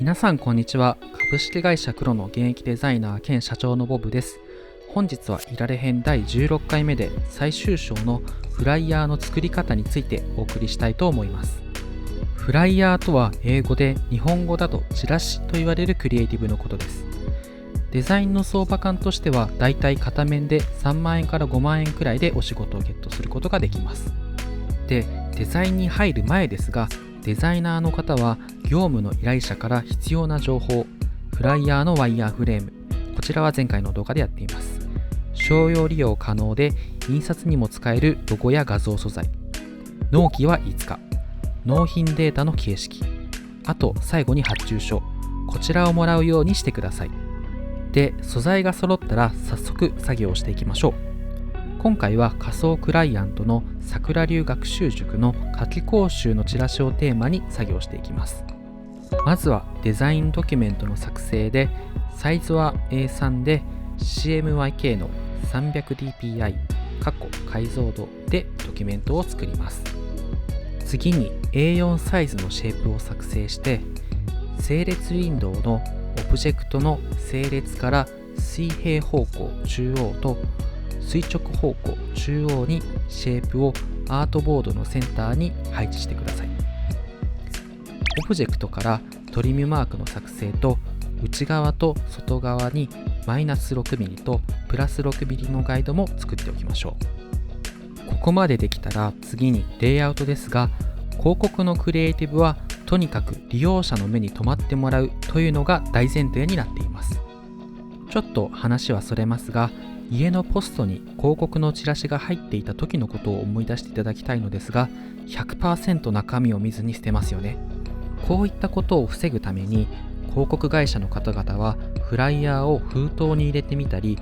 皆さんこんにちは。株式会社黒の現役デザイナー兼社長のボブです。本日はいられ編第16回目で最終章のフライヤーの作り方についてお送りしたいと思います。フライヤーとは英語で日本語だとチラシと言われるクリエイティブのことです。デザインの相場感としてはだいたい片面で3万円から5万円くらいでお仕事をゲットすることができます。で、デザインに入る前ですが、デザイナーの方は業務の依頼者から必要な情報、フライヤーのワイヤーフレーム、こちらは前回の動画でやっています。商用利用可能で印刷にも使えるロゴや画像素材、納期はいつか、納品データの形式、あと最後に発注書、こちらをもらうようにしてください。で、素材が揃ったら早速作業をしていきましょう。今回は仮想クライアントの桜流学習塾の夏季講習のチラシをテーマに作業していきます。まずはデザインドキュメントの作成で、サイズは A3 で CMYK の 300dpi 解像度でドキュメントを作ります。次に A4 サイズのシェイプを作成して、整列ウィンドウのオブジェクトの整列から水平方向中央と垂直方向中央にシェイプをアートボードのセンターに配置してください。オブジェクトからトリムマークの作成と、内側と外側にマイナス 6mm とプラス 6mm のガイドも作っておきましょう。ここまでできたら次にレイアウトですが、広告のクリエイティブはとにかく利用者の目に留まってもらうというのが大前提になっています。ちょっと話はそれますが、家のポストに広告のチラシが入っていた時のことを思い出していただきたいのですが、 100% 中身を見ずに捨てますよね。こういったことを防ぐために、広告会社の方々はフライヤーを封筒に入れてみたり、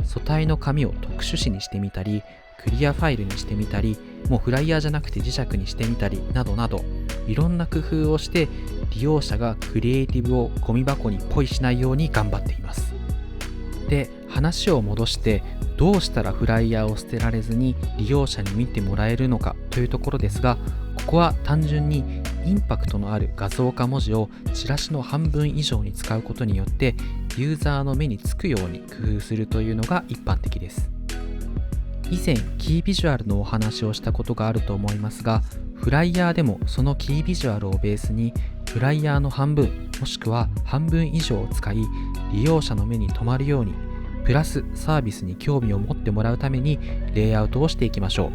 素体の紙を特殊紙にしてみたり、クリアファイルにしてみたり、もうフライヤーじゃなくて磁石にしてみたりなどなど、いろんな工夫をして利用者がクリエイティブをゴミ箱にポイしないように頑張っています。で、話を戻して、どうしたらフライヤーを捨てられずに利用者に見てもらえるのかというところですが、ここは単純にインパクトのある画像か文字をチラシの半分以上に使うことによってユーザーの目につくように工夫するというのが一般的です。以前キービジュアルのお話をしたことがあると思いますが、フライヤーでもそのキービジュアルをベースにフライヤーの半分もしくは半分以上を使い、利用者の目に留まるようにプラスサービスに興味を持ってもらうためにレイアウトをしていきましょう。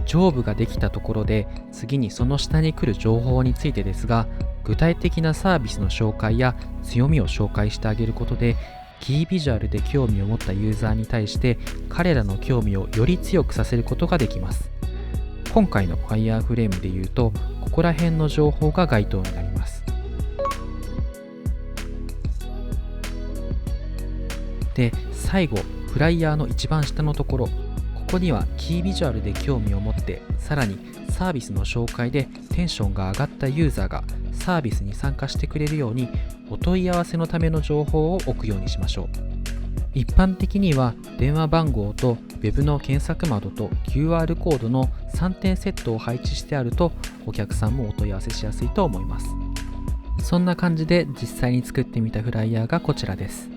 上部ができたところで、次にその下に来る情報についてですが、具体的なサービスの紹介や強みを紹介してあげることで、キービジュアルで興味を持ったユーザーに対して彼らの興味をより強くさせることができます。今回のワイヤーフレームでいうと、ここら辺の情報が該当になります。で、最後フライヤーの一番下のところ、ここにはキービジュアルで興味を持って、さらにサービスの紹介でテンションが上がったユーザーがサービスに参加してくれるようにお問い合わせのための情報を置くようにしましょう。一般的には電話番号と Web の検索窓と QR コードの3点セットを配置してあると、お客さんもお問い合わせしやすいと思います。そんな感じで実際に作ってみたフライヤーがこちらです。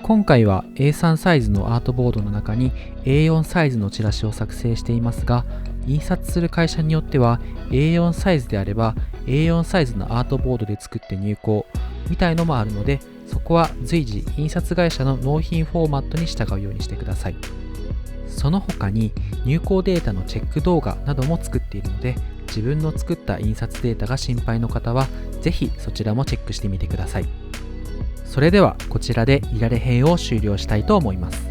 今回は A3 サイズのアートボードの中に A4 サイズのチラシを作成していますが、印刷する会社によっては A4 サイズであれば A4 サイズのアートボードで作って入稿みたいのもあるので、そこは随時印刷会社の納品フォーマットに従うようにしてください。その他に入稿データのチェック動画なども作っているので、自分の作った印刷データが心配の方はぜひそちらもチェックしてみてください。それではこちらでいられ編を終了したいと思います。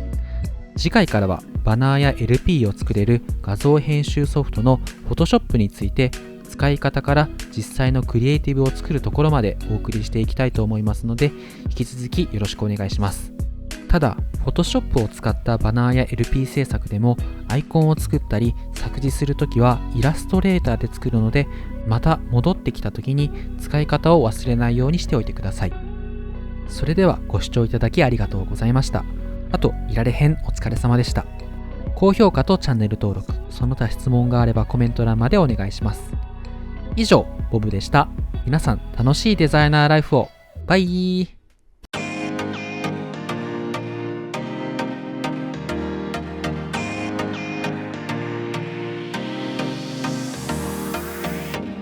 次回からはバナーや LP を作れる画像編集ソフトの Photoshop について、使い方から実際のクリエイティブを作るところまでお送りしていきたいと思いますので、引き続きよろしくお願いします。ただ Photoshop を使ったバナーや LP 制作でも、アイコンを作ったり作字するときはイラストレーターで作るので、また戻ってきたときに使い方を忘れないようにしておいてください。それではご視聴いただきありがとうございました。あと、いられ編お疲れ様でした。高評価とチャンネル登録、その他質問があればコメント欄までお願いします。以上、ボブでした。皆さん楽しいデザイナーライフを。バイ